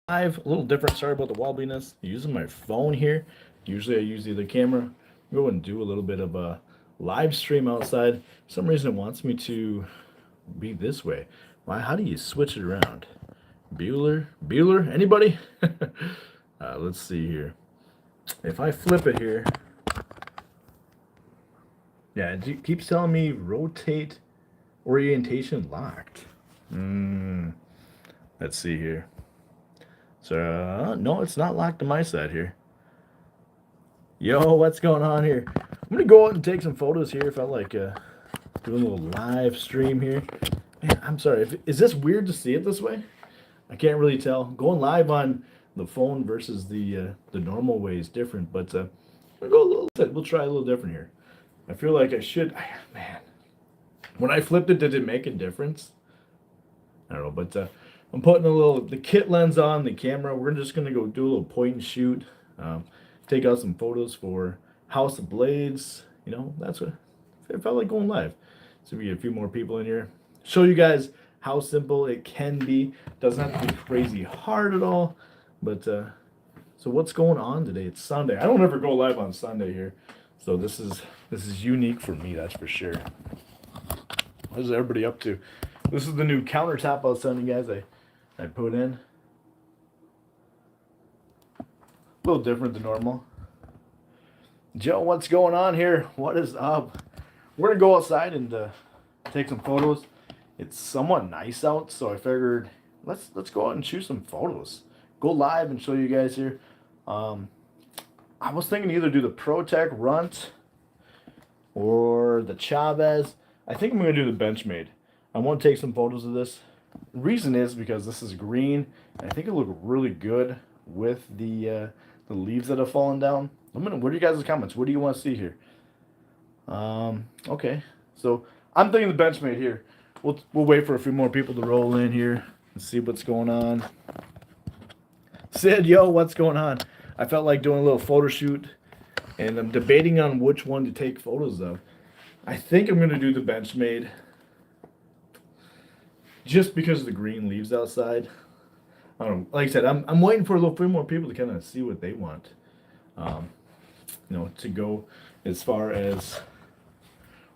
Live, a little different. Sorry about the wobbliness. Using my phone here. Usually I use the camera. Go and do a little bit of a live stream outside. For some reason it wants me to be this way. Why? How do you switch it around? Bueller? Anybody? Let's see here. If I flip it here, yeah, it keeps telling me rotate orientation locked. Let's see here. So, no, it's not locked on my side here. Yo, what's going on here? I'm gonna go out and take some photos here. Felt like doing a little live stream here. Man, I'm sorry. Is this weird to see it this way? I can't really tell. Going live on the phone versus the normal way is different. But we'll go a little. We'll try a little different here. I feel like I should. Man, when I flipped it, did it make a difference? I don't know, but I'm putting the kit lens on the camera. We're just gonna go do a little point and shoot, take out some photos for House of Blades. You know, that's what it felt like going live. So we get a few more people in here. Show you guys how simple it can be. Doesn't have to be crazy hard at all. But so what's going on today? It's Sunday. I don't ever go live on Sunday here, so this is unique for me. That's for sure. What is everybody up to? This is the new countertop I was telling you guys I put in. A little different than normal. Joe, what's going on here? What is up? We're gonna go outside and take some photos. It's somewhat nice out, so I figured let's go out and shoot some photos. Go live and show you guys here. I was thinking either do the ProTech Runt or the Chavez. I think I'm gonna do the Benchmade. I want to take some photos of this. The reason is because this is green, and I think it'll look really good with the leaves that have fallen down. What are you guys' comments? What do you want to see here? Okay, so I'm thinking the Benchmade here. We'll wait for a few more people to roll in here and see what's going on. Sid, yo, what's going on? I felt like doing a little photo shoot, and I'm debating on which one to take photos of. I think I'm gonna do the Benchmade, just because of the green leaves outside. I don't know. Like I said, I'm waiting for a little few more people to kind of see what they want. To go as far as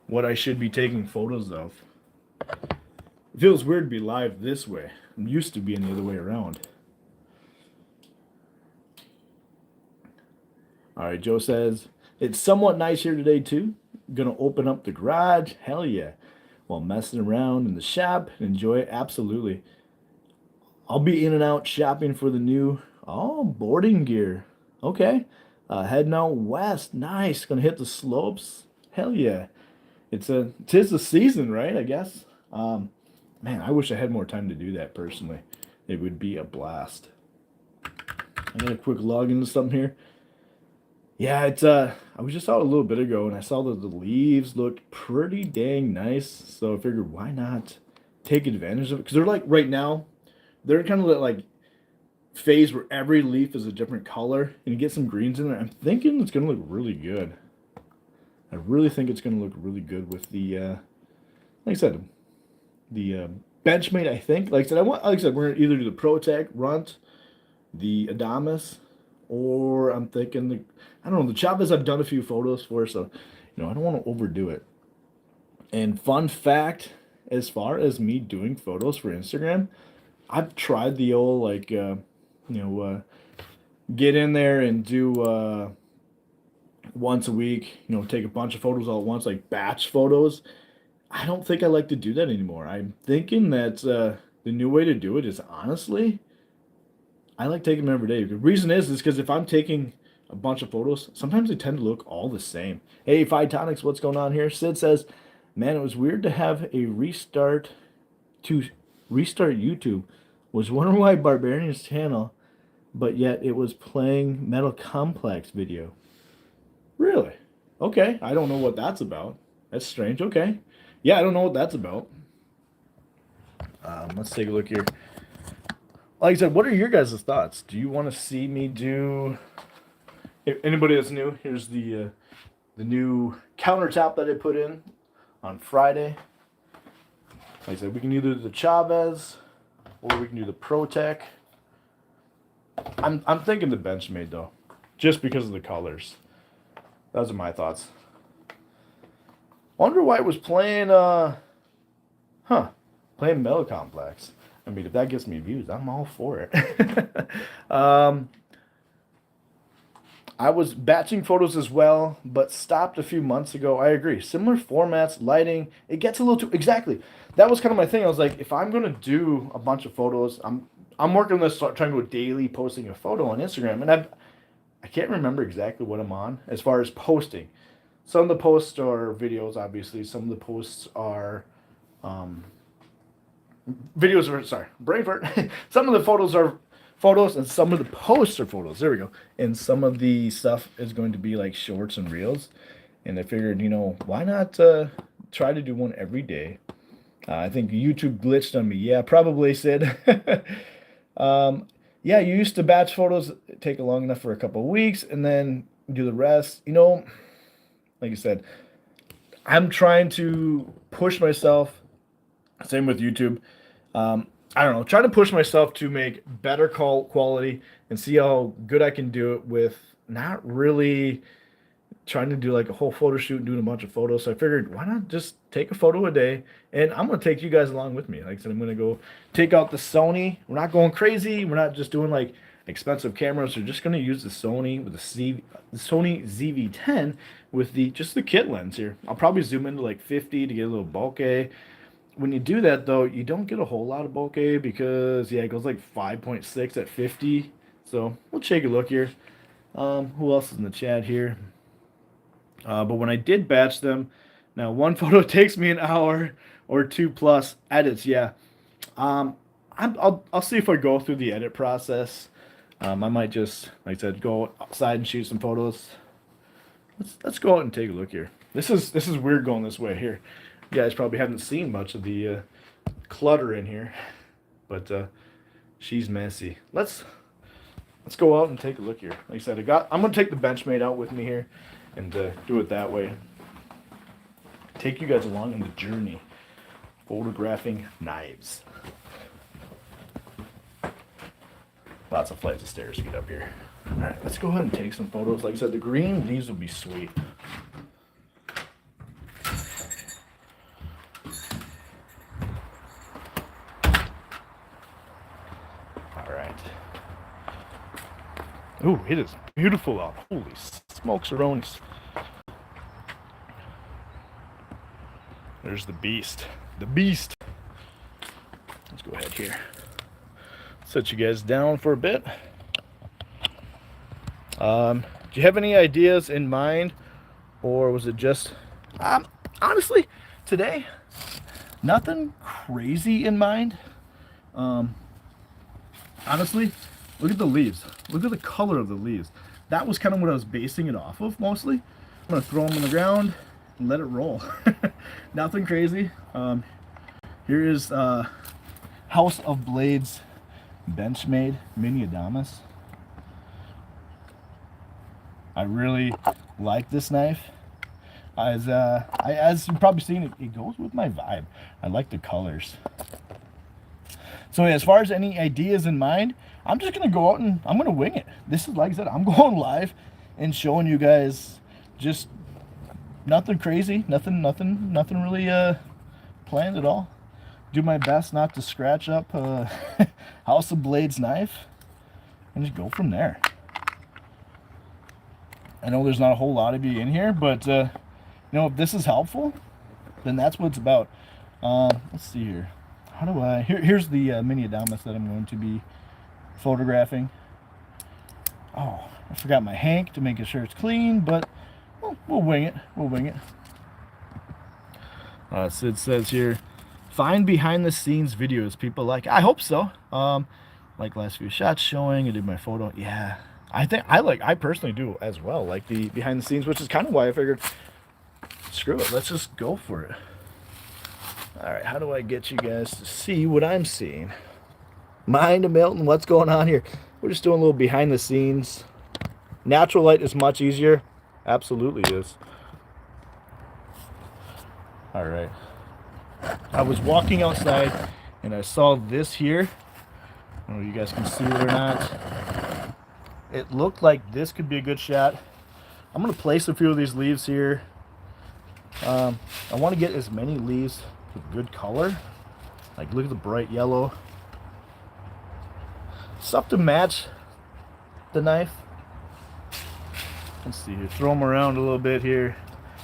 what I should be taking photos of. It feels weird to be live this way. I'm used to being the other way around. All right, Joe says, it's somewhat nice here today too. Gonna open up the garage. Hell yeah. While messing around in the shop. Enjoy it. Absolutely. I'll be in and out shopping for the new boarding gear. Okay. Heading out west. Nice. Gonna hit the slopes. Hell yeah. Tis the season, right? I guess. Man, I wish I had more time to do that personally. It would be a blast. I got a quick log into something here. Yeah, I was just out a little bit ago and I saw that the leaves looked pretty dang nice. So I figured why not take advantage of it? Because they're like right now, they're kind of like phase where every leaf is a different color and you get some greens in there. I'm thinking it's gonna look really good. I really think it's gonna look really good with the like I said, the Benchmade, I think. Like I said, we're gonna either do the ProTech Runt, the Adamas, or I'm thinking I don't know, the Chavez I've done a few photos for, so I don't want to overdo it. And fun fact, as far as me doing photos for Instagram, I've tried the old get in there and do once a week, take a bunch of photos all at once, like batch photos. I don't think I like to do that anymore. I'm thinking that the new way to do it is honestly, I like taking them every day. The reason is because if I'm taking a bunch of photos, sometimes they tend to look all the same. Hey, Phytonics, what's going on here? Sid says, man, it was weird to have a restart YouTube. Was wondering why Barbarian's channel, but yet it was playing Metal Complex video. Really? Okay, I don't know what that's about. That's strange. Okay. Yeah, I don't know what that's about. Let's take a look here. Like I said, what are your guys' thoughts? Do you want to see me do? If anybody that's new, here's the new countertop that I put in on Friday. Like I said, we can either do the Chavez or we can do the ProTech. I'm thinking the Benchmade though, just because of the colors. Those are my thoughts. Wonder why it was playing playing Metal Complex. I mean, if that gets me views, I'm all for it. I was batching photos as well, but stopped a few months ago. I agree. Similar formats, lighting, it gets a little too exactly. That was kind of my thing. I was like, if I'm gonna do a bunch of photos, I'm working on this, trying to go daily posting a photo on Instagram, and I can't remember exactly what I'm on as far as posting. Some of the posts are videos, obviously. Some of the posts are um, videos are sorry, brain fart. Some of the photos are photos, and some of the posts are photos. There we go. And some of the stuff is going to be like shorts and reels. And I figured, why not try to do one every day? I think YouTube glitched on me. Yeah, probably said. Yeah, you used to batch photos, take long enough for a couple of weeks, and then do the rest. Like I said, I'm trying to push myself. Same with YouTube. I don't know, trying to push myself to make better quality and see how good I can do it with not really trying to do like a whole photo shoot and doing a bunch of photos. So I figured, why not just take a photo a day? And I'm going to take you guys along with me. Like I said, I'm going to go take out the Sony. We're not going crazy. We're not just doing like expensive cameras. We're just going to use the Sony with the Sony ZV-10 with just the kit lens here. I'll probably zoom into like 50 to get a little bokeh. When you do that though, you don't get a whole lot of bokeh because it goes like 5.6 at 50. So we'll take a look here. Who else is in the chat here? But when I did batch them, now one photo takes me an hour or two plus edits. Yeah, I'll see if I go through the edit process. I might just, like I said, go outside and shoot some photos. Let's go out and take a look here. This is weird going this way here. You guys probably haven't seen much of the clutter in here, but she's messy. Let's go out and take a look here. Like I said, I'm gonna take the Benchmade out with me here and do it that way. Take you guys along on the journey, photographing knives. Lots of flights of stairs to get up here. All right, let's go ahead and take some photos. Like I said, the green, these will be sweet. Ooh, it is beautiful out. Holy smokes-a-ronis. There's the beast. The beast. Let's go ahead here. Set you guys down for a bit. Do you have any ideas in mind? Or was it just... honestly, today, nothing crazy in mind. Honestly... Look at the leaves. Look at the color of the leaves. That was kind of what I was basing it off of mostly. I'm going to throw them on the ground and let it roll. Nothing crazy. Here is House of Blades Benchmade Mini Adamas. I really like this knife. As you've probably seen, it goes with my vibe. I like the colors. So as far as any ideas in mind, I'm just going to go out and I'm going to wing it. This is, like I said, I'm going live and showing you guys just nothing crazy, nothing really planned at all. Do my best not to scratch up House of Blades knife and just go from there. I know there's not a whole lot of you in here, but if this is helpful, then that's what it's about. Let's see here. How do I... Here's the mini Adamas that I'm going to be photographing. Oh, I forgot my hank to make sure it's clean, but we'll wing it. We'll wing it. Sid says here, find behind the scenes videos people like. I hope so. Like last few shots showing, I did my photo. Yeah, I personally do as well. Like the behind the scenes, which is kind of why I figured, screw it, let's just go for it. All right, how do I get you guys to see what I'm seeing? Mind of Milton, what's going on here? We're just doing a little behind the scenes. Natural light is much easier. Absolutely is. All right. I was walking outside and I saw this here. I don't know if you guys can see it or not. it looked like this could be a good shot. I'm going to place a few of these leaves here. I want to get as many leaves with good color. Like, look at the bright yellow. Stuff to match the knife. Let's see here. Throw them around a little bit here.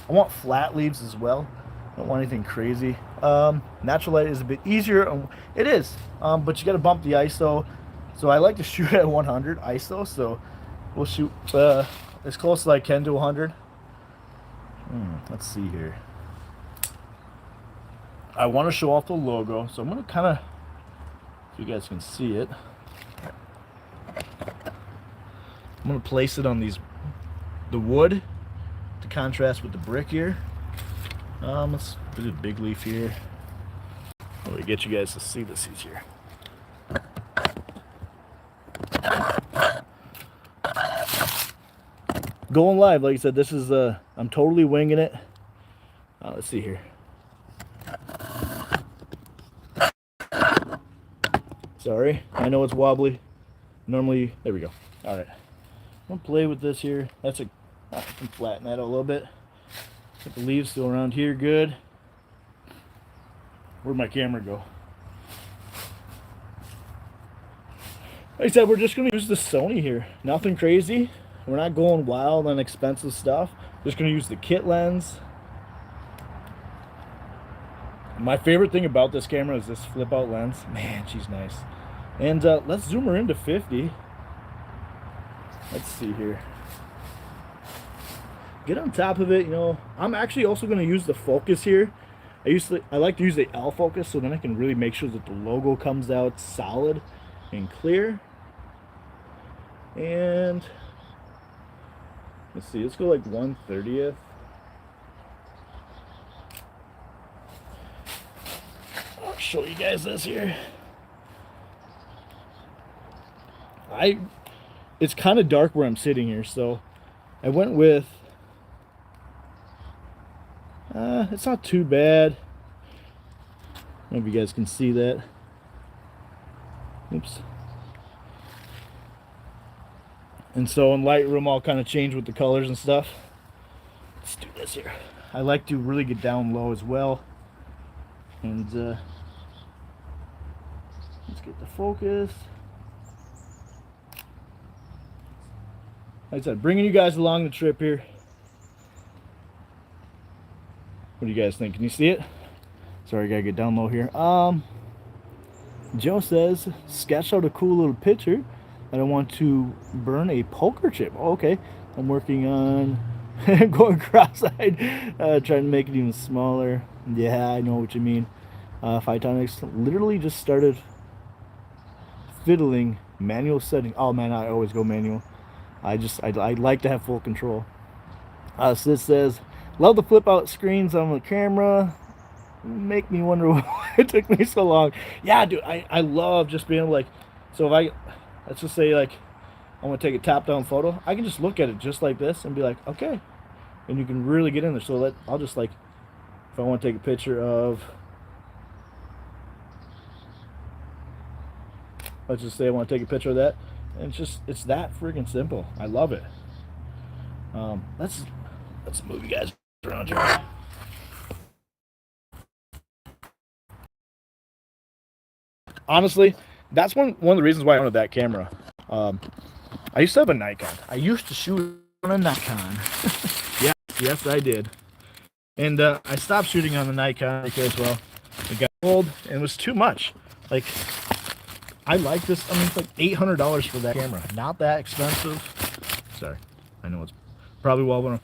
I want flat leaves as well. I don't want anything crazy. Natural light is a bit easier. It is, but you got to bump the ISO. So I like to shoot at 100 ISO. So we'll shoot as close as I can to 100. Let's see here. I want to show off the logo, so I'm going to kind of, if you guys can see it, I'm going to place it on the wood to contrast with the brick here. Let's do the big leaf here. Let me get you guys to see this easier. Going live, like I said, this is I'm totally winging it. Let's see here. Sorry, I know it's wobbly. Normally, there we go. All right, I'm gonna play with this here. I can flatten that out a little bit. Get the leaves still around here, good. Where'd my camera go? Like I said, we're just gonna use the Sony here. Nothing crazy. We're not going wild on expensive stuff. Just gonna use the kit lens. My favorite thing about this camera is this flip out lens. Man, she's nice. And let's zoom her into 50. Let's see here. Get on top of it, you know. I'm actually also gonna use the focus here. I like to use the L focus, so then I can really make sure that the logo comes out solid and clear. And let's see, let's go like 1/30th. I'll show you guys this here. It's kind of dark where I'm sitting here, so I went with it's not too bad. I don't know if you guys can see that. Oops. And so in Lightroom, I'll kind of change with the colors and stuff. Let's do this here. I like to really get down low as well. And let's get the focus. Like I said, bringing you guys along the trip here. What do you guys think? Can you see it? Sorry, I gotta get down low here. Joe says, sketch out a cool little picture. I don't want to burn a poker chip. Oh, okay. I'm working on going cross-eyed, trying to make it even smaller. Yeah, I know what you mean. Phytonics literally just started fiddling manual setting. Oh man, I always go manual. I like to have full control. Sis says, love the flip out screens on the camera. Make me wonder why it took me so long. Yeah, dude, I love just being able to, like, so if let's just say, like, I want to take a top down photo, I can just look at it just like this and be like, okay. And you can really get in there. So I'll just, like, if I want to take a picture of, let's just say I want to take a picture of that, and it's that freaking simple. I love it. Let's move you guys around here. Honestly, that's one of the reasons why I wanted that camera. I used to have a Nikon. I used to shoot on a Nikon. Yeah, yes, I did. And I stopped shooting on the Nikon because, well, it got old and it was too much. Like, I like this. I mean, it's like $800 for that camera. Not that expensive. Sorry, I know it's probably well.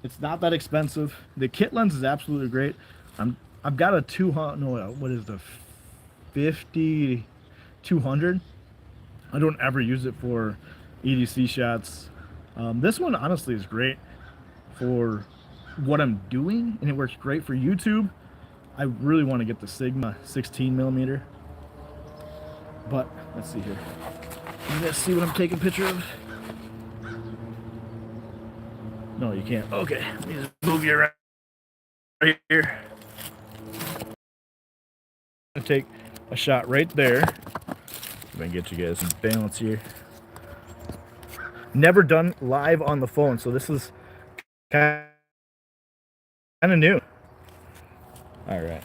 It's not that expensive. The kit lens is absolutely great. I've got a 200. No, what is the 50-200? I don't ever use it for EDC shots. This one honestly is great for what I'm doing, and it works great for YouTube. I really want to get the Sigma 16mm. But let's see here. You guys see what I'm taking a picture of? No, you can't. Okay, let me just move you around right here. I'm gonna take a shot right there. If I can get you guys some balance here. Never done live on the phone, so this is kind of new. All right.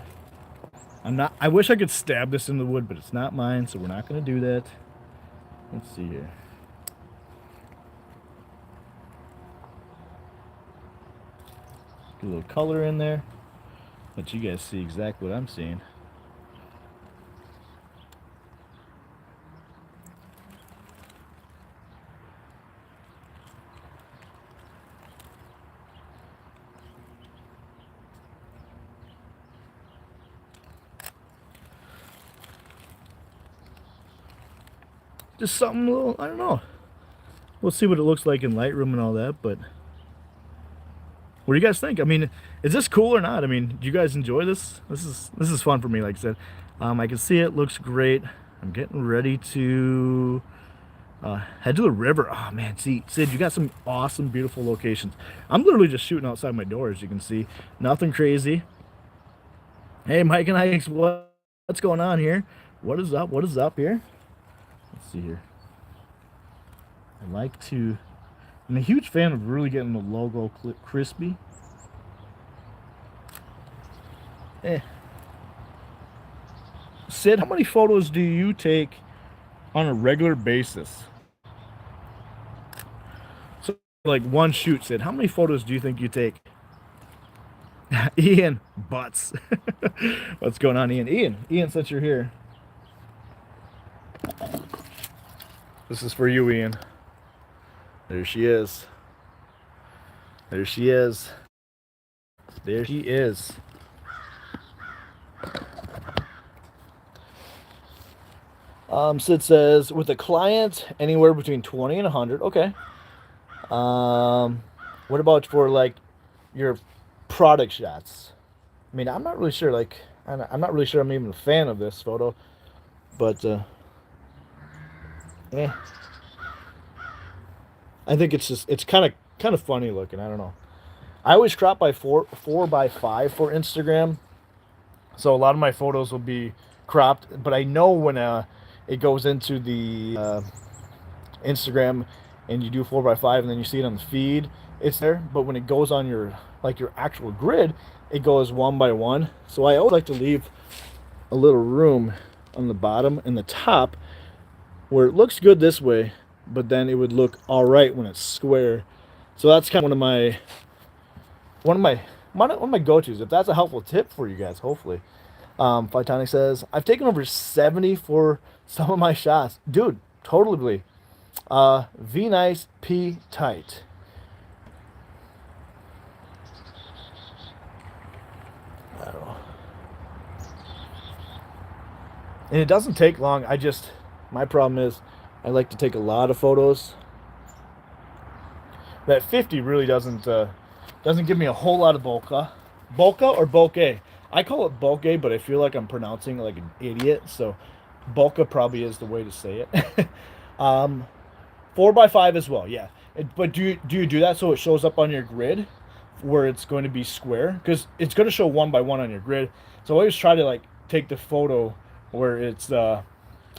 I wish I could stab this in the wood, but it's not mine, so we're not going to do that. Let's see here. Get a little color in there. Let you guys see exactly what I'm seeing. Just something a little, I don't know. We'll see what it looks like in Lightroom and all that, but what do you guys think? I mean, is this cool or not? I mean, do you guys enjoy this? This is fun for me, like I said. I can see it looks great. I'm getting ready to head to the river. Oh man, see, Sid, you got some awesome, beautiful locations. I'm literally just shooting outside my door, as you can see. Nothing crazy. Hey, Mike and Ike's, what's going on here? What is up? What is up here? Let's see here. I like to. I'm a huge fan of really getting the logo crispy. Sid, how many photos do you take on a regular basis? So, like one shoot, Sid, how many photos do you think you take? Ian, butts. What's going on, Ian? Ian, since you're here, this is for you, Ian. There she is. There she is. There she is. Sid says, with a client, anywhere between 20 and 100. Okay. What about for, like, your product shots? I mean, I'm not really sure. Like, I'm not really sure I'm even a fan of this photo. But, eh. I think it's kind of funny looking. I don't know. I always crop by 4x5 for Instagram, so a lot of my photos will be cropped. But I know when it goes into the Instagram and you do 4x5 and then you see it on the feed, it's there. But when it goes on your actual grid, it goes 1x1. So I always like to leave a little room on the bottom and the top where it looks good this way, but then it would look all right when it's square. So that's kind of one of my go-tos. If that's a helpful tip for you guys, hopefully. Phytonic says, I've taken over 70 for some of my shots. Dude, totally. V nice, P tight. I don't know. And it doesn't take long. My problem is I like to take a lot of photos. That 50 really doesn't give me a whole lot of bokeh. Bokeh or bokeh? I call it bokeh, but I feel like I'm pronouncing it like an idiot. So bokeh probably is the way to say it. 4x5 as well, yeah. But do you do that so it shows up on your grid where it's going to be square? Because it's going to show 1x1 on your grid. So I always try to like take the photo where it's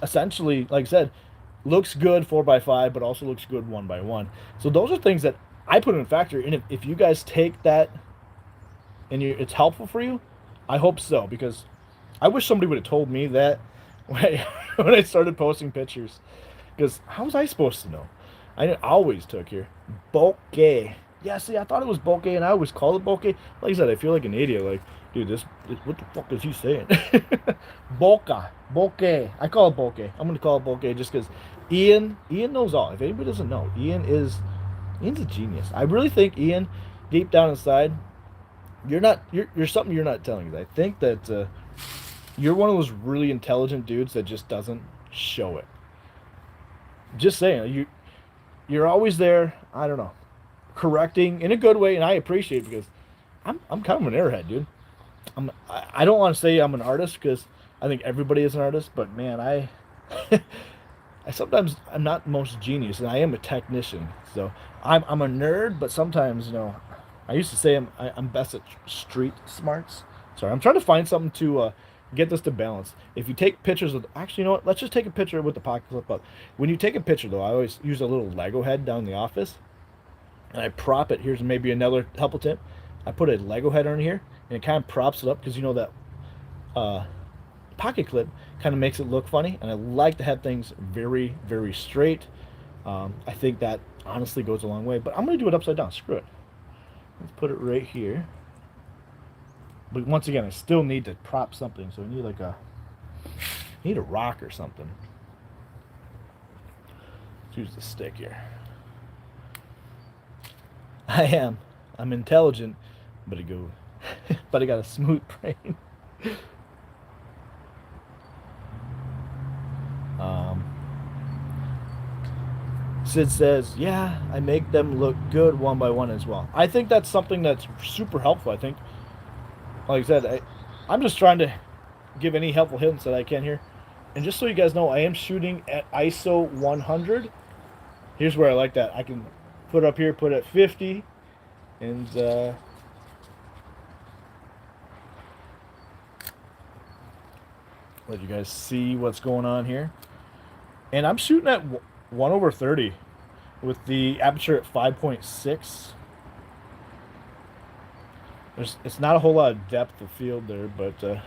essentially, like I said, looks good 4x5, but also looks good 1x1. So those are things that I put in factor. And if you guys take that and it's helpful for you, I hope so, because I wish somebody would have told me that when I started posting pictures. Because how was I supposed to know? I always took here bokeh. Yeah, see, I thought it was bokeh, and I always call it bokeh. Like I said, I feel like an idiot. Like, dude, what the fuck is he saying? Bokeh. I call it bokeh. I'm gonna call it bokeh just because Ian knows all. If anybody doesn't know, Ian's a genius. I really think Ian, deep down inside, you're something you're not telling us. I think that you're one of those really intelligent dudes that just doesn't show it. Just saying, you're always there. I don't know, correcting in a good way, and I appreciate it because I'm kind of an airhead, dude. I don't want to say I'm an artist because I think everybody is an artist, but man, I sometimes I'm not the most genius, and I am a technician. So I'm a nerd, but sometimes I used to say I'm best at street smarts. Sorry, I'm trying to find something to get this to balance. If you take pictures of, actually, you know what? Let's just take a picture with the pocket clip up. When you take a picture, though, I always use a little Lego head down in the office, and I prop it. Here's maybe another helpful tip. I put a Lego head on here, and it kind of props it up because you know that uh, pocket clip kind of makes it look funny, and I like to have things very, very straight. I think that honestly goes a long way, but I'm going to do it upside down. Screw it. Let's put it right here. But once again, I still need to prop something, so I need like need a rock or something. Let's use the stick here. I'm intelligent, but but I got a smooth brain. um, Sid says, yeah, I make them look good one by one as well. I think that's something that's super helpful. I think, like I said, I'm just trying to give any helpful hints that I can here. And just so you guys know, I am shooting at ISO 100. Here's where I like that. I can put up here, put at 50, and let you guys see what's going on here. And I'm shooting at 1/30 with the aperture at 5.6. It's not a whole lot of depth of field there, but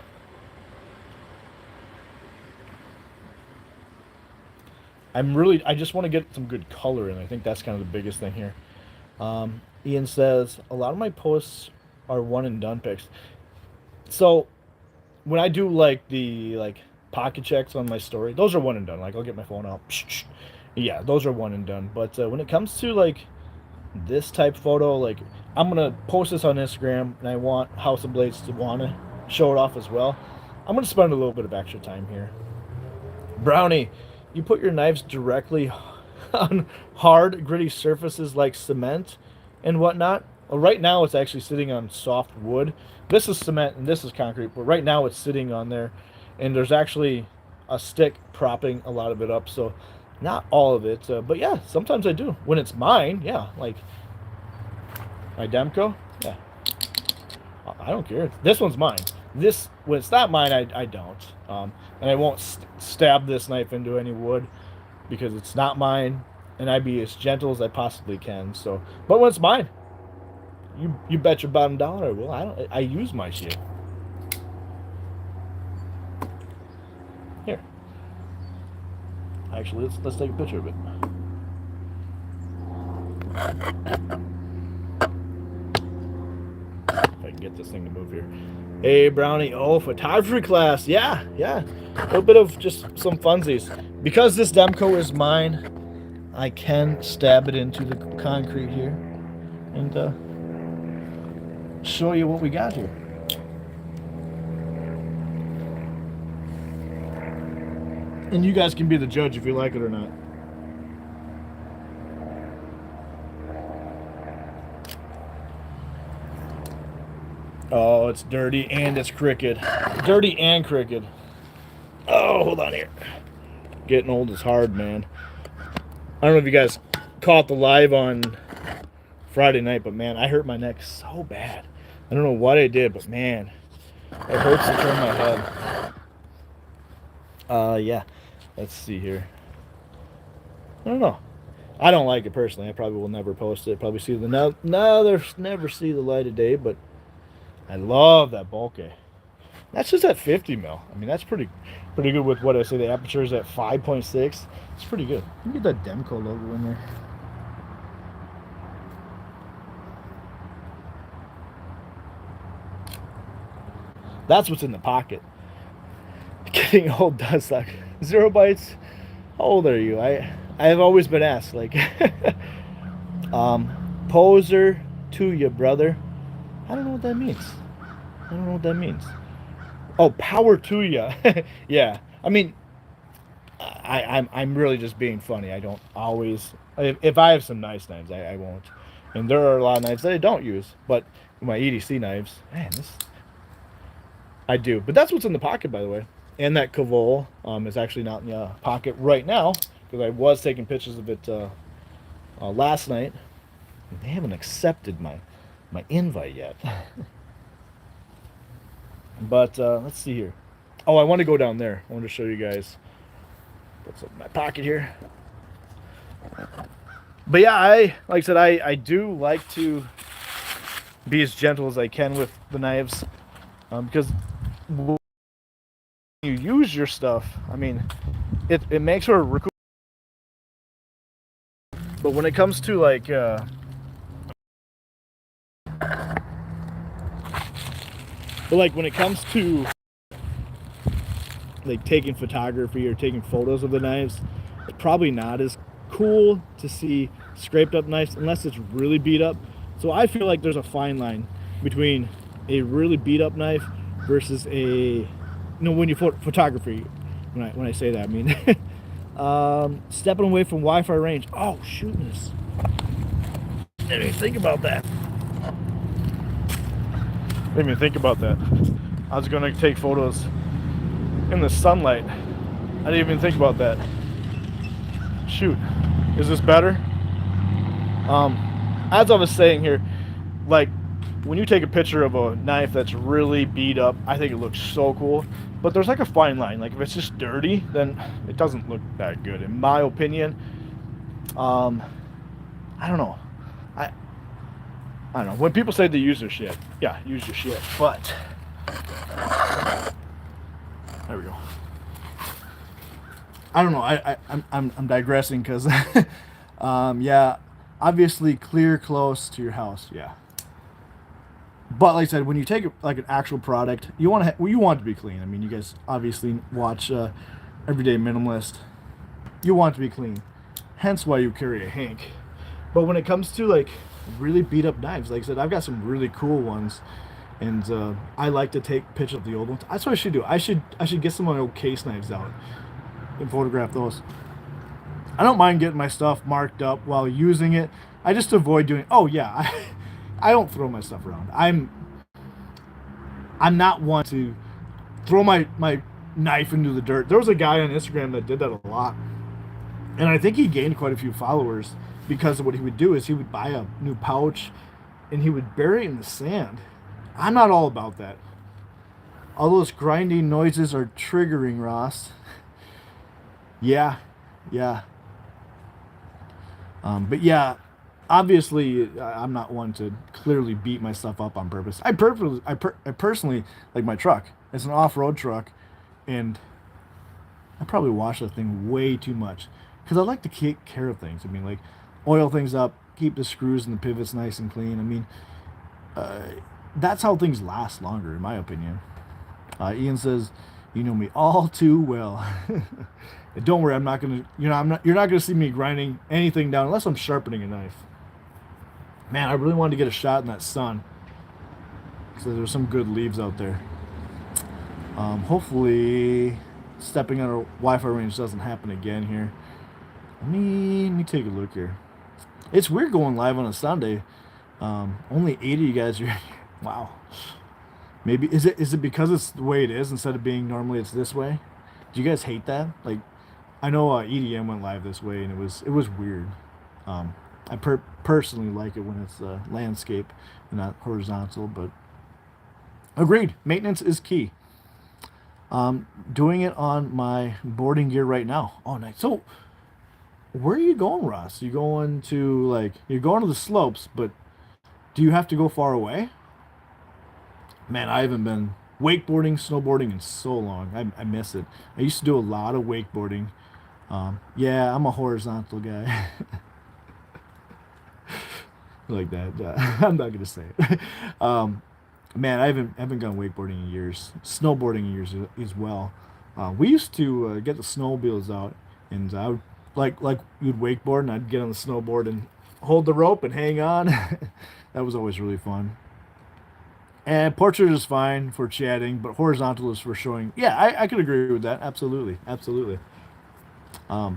I just want to get some good color in. I think that's kind of the biggest thing here. Ian says, a lot of my posts are one and done pics. So when I do like the pocket checks on my story, those are one and done. Like I'll get my phone out. Yeah, those are one and done. But when it comes to like this type photo, like I'm gonna post this on Instagram, and I want House of Blades to want to show it off as well. I'm gonna spend a little bit of extra time here. Brownie, you put your knives directly on hard, gritty surfaces like cement and whatnot. Well, right now it's actually sitting on soft wood. This is cement and this is concrete, but right now it's sitting on there, and there's actually a stick propping a lot of it up. So not all of it, but yeah, sometimes I do. When it's mine, yeah, like my Demco, yeah, I don't care. This one's mine. This, when it's not mine, I don't. And I won't stab this knife into any wood because it's not mine, and I'd be as gentle as I possibly can. So, but when it's mine, you bet your bottom dollar I will. I use my shit. Here, actually, let's take a picture of it. If I can get this thing to move here. Hey, Brownie. Oh, photography class. Yeah, yeah. A little bit of just some funsies. Because this Demco is mine, I can stab it into the concrete here and show you what we got here. And you guys can be the judge if you like it or not. Oh, it's dirty and it's crooked. Dirty and crooked. Oh, hold on here. Getting old is hard, man. I don't know if you guys caught the live on Friday night, but man, I hurt my neck so bad. I don't know what I did, but man, it hurts to turn my head. Yeah. Let's see here. I don't know. I don't like it personally. I probably will never post it. Probably see the never see the light of day, but I love that bokeh. That's just at 50 mil. I mean, that's pretty good with what I say. The aperture is at 5.6. It's pretty good. You can get that Demco logo in there. That's what's in the pocket. Getting old does suck. 0 bites. How old are you? I have always been asked, like, poser to you, brother. I don't know what that means. I don't know what that means. Oh, power to you. Yeah. I mean, I'm really just being funny. I don't always. If I have some nice knives, I won't. And there are a lot of knives that I don't use. But my EDC knives, man, I do. But that's what's in the pocket, by the way. And that Cavol is actually not in the pocket right now because I was taking pictures of it last night. They haven't accepted my invite yet. But let's see here. Oh, I want to go down there. I want to show you guys. What's in my pocket here? But yeah, like I said, I do like to be as gentle as I can with the knives, because when you use your stuff, I mean, it makes her recool. But when it comes to like, when it comes to like taking photography or taking photos of the knives, it's probably not as cool to see scraped up knives unless it's really beat up. So I feel like there's a fine line between a really beat up knife versus when you photography. When I say that, I mean stepping away from Wi-Fi range. Oh, shootness! Didn't even think about that. Didn't even think about that. I was gonna take photos in the sunlight. I didn't even think about that. Shoot, is this better? As I was saying here, like when you take a picture of a knife that's really beat up, I think it looks so cool. But there's like a fine line. Like if it's just dirty, then it doesn't look that good, in my opinion. I don't know. I don't know. When people say they use their shit, yeah, use your shit. But there we go. I don't know. I'm digressing because yeah, obviously clear close to your house, yeah. But like I said, when you take like an actual product, you want it to be clean. I mean, you guys obviously watch Everyday Minimalist. You want it to be clean. Hence why you carry a Hank. But when it comes to like really beat up knives, like I said, I've got some really cool ones, and I like to take pictures of the old ones. That's what I should do. I should get some of my old case knives out and photograph those. I don't mind getting my stuff marked up while using it. I just avoid doing. Oh yeah, I don't throw my stuff around. I'm not one to throw my knife into the dirt. There was a guy on Instagram that did that a lot, and I think he gained quite a few followers because of what he would do is he would buy a new pouch and he would bury it in the sand. I'm not all about that. All those grinding noises are triggering, Ross. Yeah, yeah. But yeah, obviously, I'm not one to clearly beat myself up on purpose. I personally like my truck. It's an off-road truck, and I probably wash that thing way too much because I like to take care of things. I mean, like oil things up, keep the screws and the pivots nice and clean. I mean, that's how things last longer, in my opinion. Ian says, "You know me all too well." Don't worry, I'm not gonna. You're not gonna see me grinding anything down unless I'm sharpening a knife. Man, I really wanted to get a shot in that sun. So there's some good leaves out there. Hopefully, stepping on a Wi-Fi range doesn't happen again here. Let me take a look here. It's weird going live on a Sunday. Only 80 of you guys are. Wow. Maybe is it because it's the way it is instead of being normally it's this way? Do you guys hate that? Like, I know EDM went live this way and it was weird. I personally like it when it's landscape and not horizontal, but agreed. Maintenance is key. Doing it on my boarding gear right now. Oh, nice. So, where are you going, Ross? You're going to the slopes, but do you have to go far away? Man, I haven't been wakeboarding, snowboarding in so long. I miss it. I used to do a lot of wakeboarding. Yeah, I'm a horizontal guy. Like that. I'm not gonna say it. Man, I haven't gone wakeboarding in years. Snowboarding in years as well. We used to get the snowmobiles out, and I would like you'd wakeboard, and I'd get on the snowboard and hold the rope and hang on. That was always really fun. And portrait is fine for chatting, but horizontal is for showing. Yeah, I could agree with that. Absolutely, absolutely. I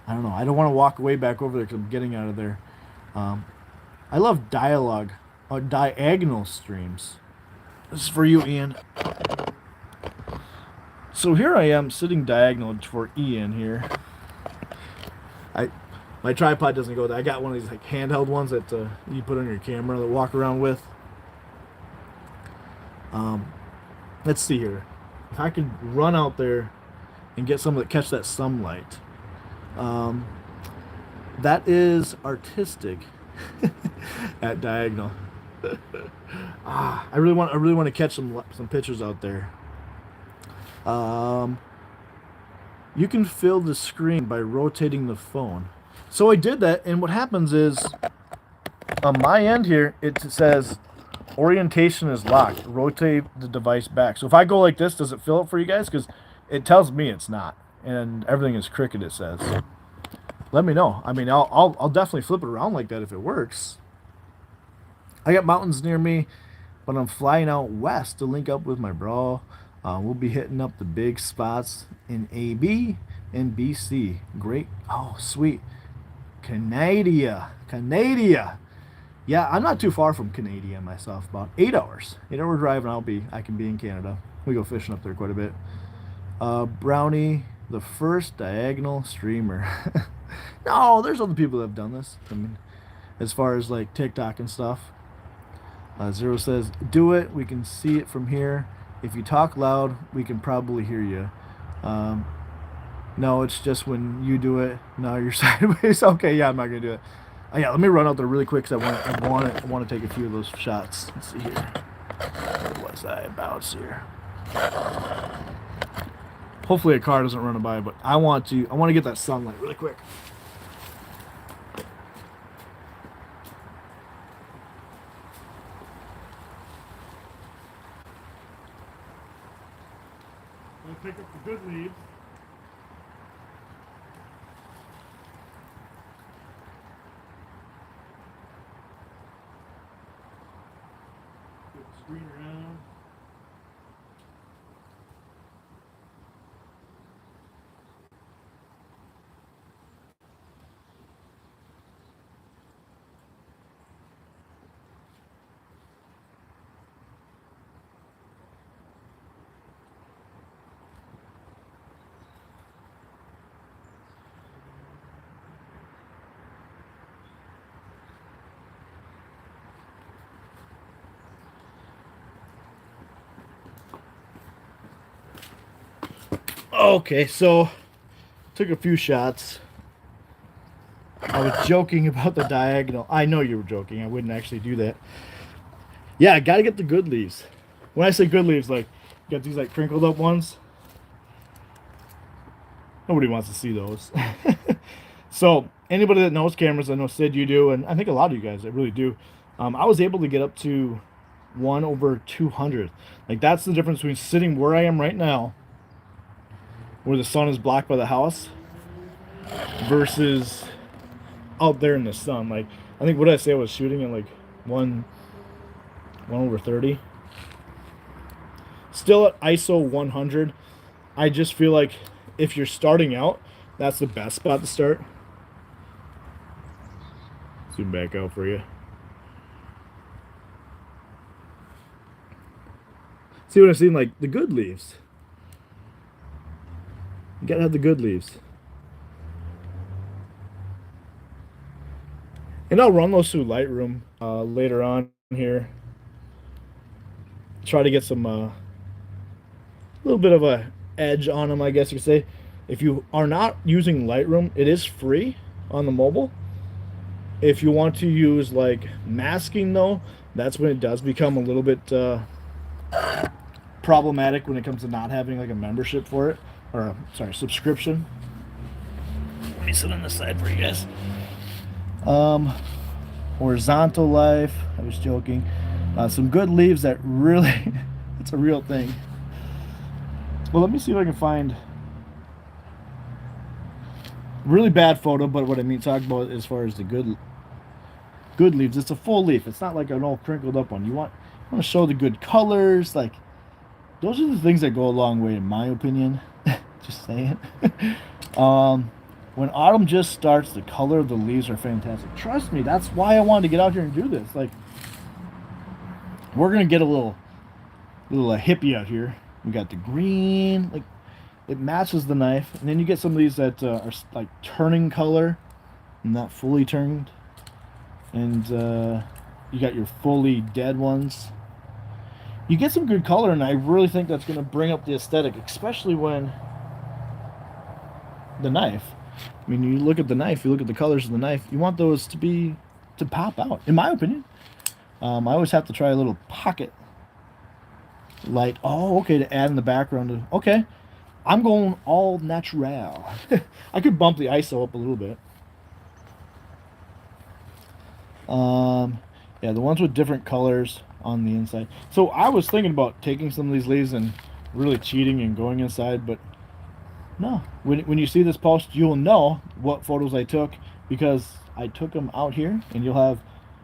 don't know. I don't want to walk way back over there because I'm getting out of there. Um, I love dialogue, diagonal streams. This is for you, Ian. So here I am sitting diagonal for Ian here. My tripod doesn't go there. I got one of these like handheld ones that you put on your camera that walk around with. Let's see here. if I could run out there and get some of catch that sunlight. Um, that is artistic at Diagonal. I really want to catch some pictures out there. Um, you can fill the screen by rotating the phone. So I did that, and what happens is on my end here it says orientation is locked. Rotate the device back. So if I go like this, does it fill it for you guys? Because it tells me it's not, and everything is crooked. It says. Let me know. I mean, I'll definitely flip it around like that if it works. I got mountains near me, but I'm flying out west to link up with my bro. We'll be hitting up the big spots in AB and BC. Great. Oh, sweet. Canada. Yeah, I'm not too far from Canada myself. About 8 hours. 8 hour drive, and I can be in Canada. We go fishing up there quite a bit. Brownie, the first Diagonal streamer. No, there's other people that have done this. I mean, as far as like TikTok and stuff. Zero says, do it. We can see it from here. If you talk loud, we can probably hear you. No, it's just when you do it. No, you're sideways. Okay, yeah, I'm not going to do it. Yeah, let me run out there really quick because I want to take a few of those shots. Let's see here. Where was I about here? Hopefully a car doesn't run by, but I want to get that sunlight really quick. I'm gonna pick up the good leaves. Get the screen around. Okay, so took a few shots. I was joking about the Diagonal. I know you were joking. I wouldn't actually do that. Yeah, I gotta get the good leaves. When I say good leaves, like you got these like crinkled up ones. Nobody wants to see those. So anybody that knows cameras, I know Sid, you do, and I think a lot of you guys, I really do. I was able to get up to 1/200. Like that's the difference between sitting where I am right now, where the sun is blocked by the house, versus out there in the sun. Like I think what did I say I was shooting at like 1/30. Still at ISO 100. I just feel like if you're starting out, that's the best spot to start. Zoom back out for you. See what I'm seeing? Like the good leaves. You gotta have the good leaves. And I'll run those through Lightroom later on here. Try to get some little bit of a edge on them, I guess you could say. If you are not using Lightroom, it is free on the mobile. If you want to use like masking though, that's when it does become a little bit problematic when it comes to not having like a membership for it, or sorry, subscription. Let me sit on this side for you guys. Horizontal life, I was joking. Some good leaves that really it's a real thing. Well, let me see if I can find really bad photo, but what I mean talk about as far as the good leaves, it's a full leaf. It's not like an all crinkled up one. You want to show the good colors. Like those are the things that go a long way in my opinion. Just saying. When autumn just starts, the color of the leaves are fantastic. Trust me, that's why I wanted to get out here and do this. Like we're gonna get a little hippie out here. We got the green, like it matches the knife, and then you get some of these that are like turning color, not fully turned, and you got your fully dead ones. you get some good color, and I really think that's going to bring up the aesthetic, especially when the knife. I mean, you look at the knife, you look at the colors of the knife, you want those to pop out, in my opinion. I always have to try a little pocket light. Oh, okay, to add in the background. Okay, I'm going all natural. I could bump the ISO up a little bit. Yeah, the ones with different colors on the inside. So I was thinking about taking some of these leaves and really cheating and going inside, but no. When you see this post, you'll know what photos I took because I took them out here, and you'll have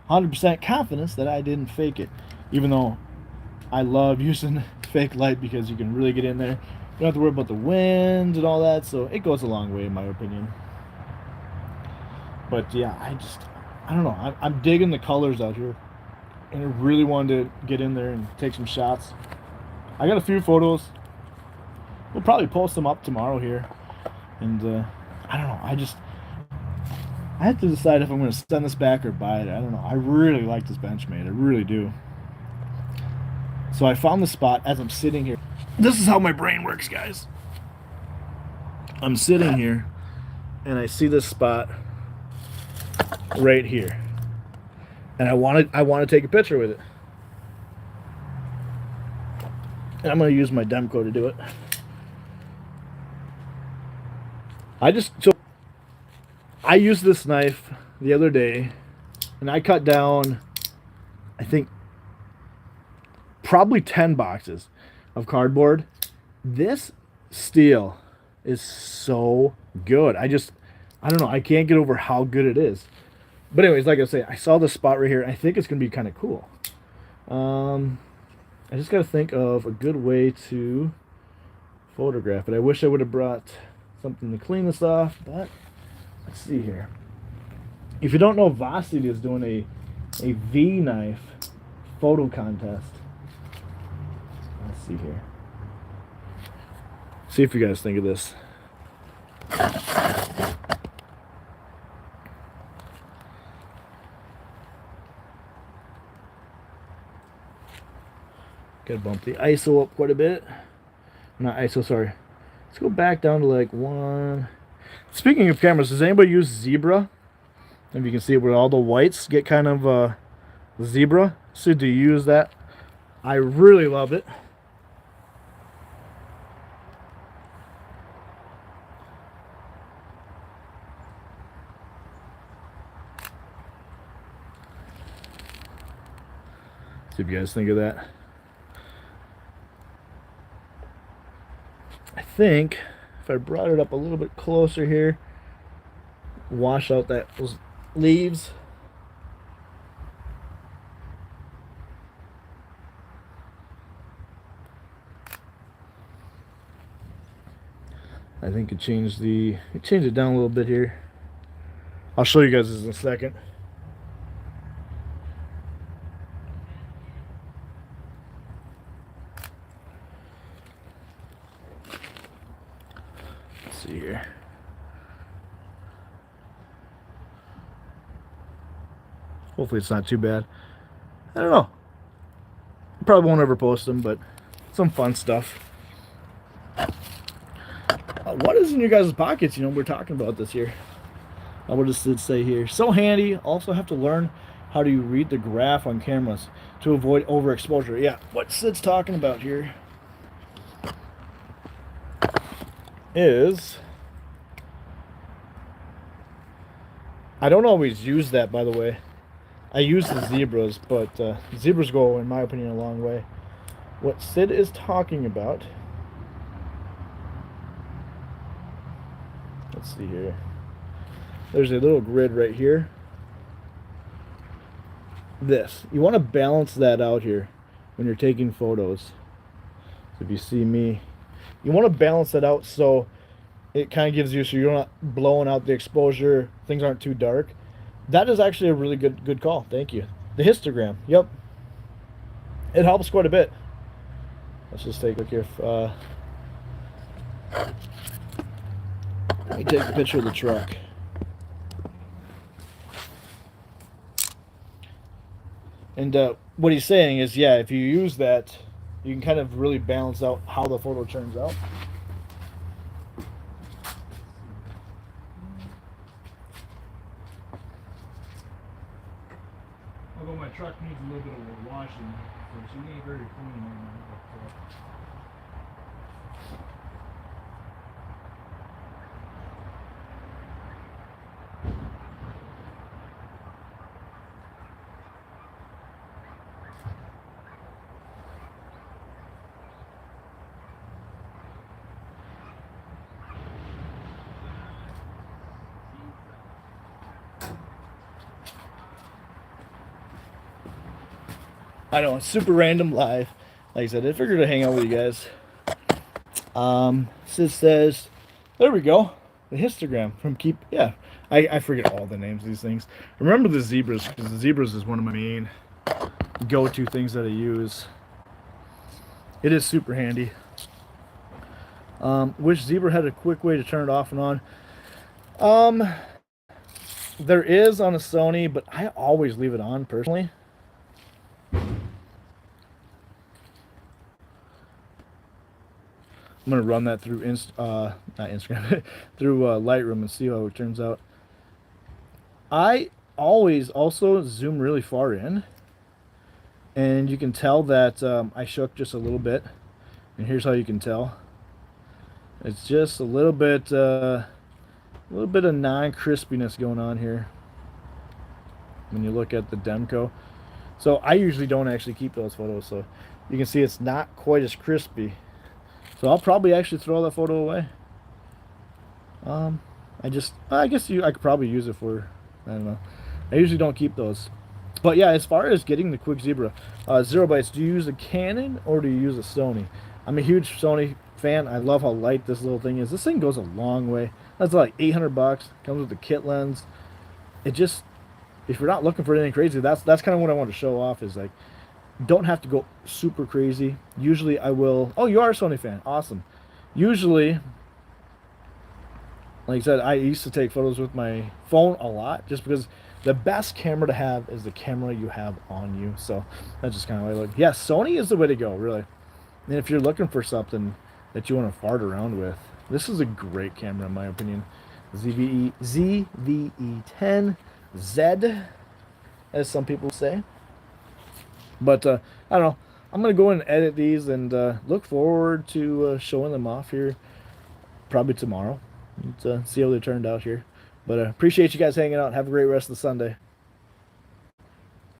100% confidence that I didn't fake it. Even though I love using fake light because you can really get in there. You don't have to worry about the wind and all that, so it goes a long way in my opinion. But yeah, I don't know. I'm digging the colors out here, and I really wanted to get in there and take some shots. I got a few photos. We'll probably post them up tomorrow here, and I don't know. I have to decide if I'm going to send this back or buy it. I don't know. I really like this Benchmade. I really do. So I found the spot as I'm sitting here. This is how my brain works, guys. I'm sitting here, and I see this spot right here, and I want to take a picture with it, and I'm going to use my Demco to do it. I used this knife the other day, and I cut down, I think, probably 10 boxes of cardboard. This steel is so good. I don't know. I can't get over how good it is. But anyways, like I say, I saw this spot right here. I think it's going to be kind of cool. I just got to think of a good way to photograph it. I wish I would have brought something to clean this off, but let's see here. If you don't know, Vosity is doing a V-knife photo contest. Let's see here. See if you guys think of this. Gotta bump the ISO up quite a bit. Not ISO, sorry. Let's go back down to like 1. Speaking of cameras, does anybody use Zebra? If you can see where all the whites get kind of zebra. So do you use that? I really love it. See if you guys think of that. I think if I brought it up a little bit closer here, wash out those leaves. I think it changed it down a little bit here. I'll show you guys this in a second. Let's see here. Hopefully it's not too bad. I don't know. Probably won't ever post them, but some fun stuff. What is in your guys' pockets? You know, we're talking about this here. What does it say here? So handy. Also have to learn how to read the graph on cameras to avoid overexposure. Yeah, what Sid's talking about here is, I don't always use that, by the way. I use the zebras, but zebras go, in my opinion, a long way. What Sid is talking about, let's see here. There's a little grid right here. You want to balance that out here when you're taking photos. So if you see me, you want to balance that out so it kind of gives you, so you're not blowing out the exposure, things aren't too dark. That is actually a really good call. Thank you. The histogram. Yep. It helps quite a bit. Let's just take a look here. Let me take a picture of the truck. And what he's saying is, yeah, if you use that You can kind of really balance out how the photo turns out. Although my truck needs a little bit of washing, so she ain't very clean right now. I know, it's super random live. Like I said, I figured I'd hang out with you guys. Sis says, there we go. The histogram from Keep. Yeah, I forget all the names of these things. Remember the zebras, because the zebras is one of my main go-to things that I use. It is super handy. Wish Zebra had a quick way to turn it off and on. There is on a Sony, but I always leave it on personally. I'm gonna run that through not Instagram, through Lightroom and see how it turns out. I always also zoom really far in, and you can tell that I shook just a little bit. And here's how you can tell. It's just a little bit of non-crispiness going on here when you look at the Demco. So I usually don't actually keep those photos, so you can see it's not quite as crispy. So I'll probably actually throw that photo away. I guess I could probably use it for, I don't know. I usually don't keep those. But yeah, as far as getting the Quick Zebra, Zero Bytes, do you use a Canon or do you use a Sony? I'm a huge Sony fan. I love how light this little thing is. This thing goes a long way. That's like 800 bucks. Comes with the kit lens. It just, if you're not looking for anything crazy, that's kind of what I want to show off, is like, don't have to go super crazy. Usually I will. Oh, you are a Sony fan. Awesome. Usually, like I said, I used to take photos with my phone a lot, just because the best camera to have is the camera you have on you. So that's just kind of how I look. Yeah, Sony is the way to go, really. And if you're looking for something that you want to fart around with, this is a great camera in my opinion. ZVE10Z, as some people say. But I don't know. I'm going to go and edit these and look forward to showing them off here probably tomorrow. Let's see how they turned out here. But appreciate you guys hanging out. Have a great rest of the Sunday.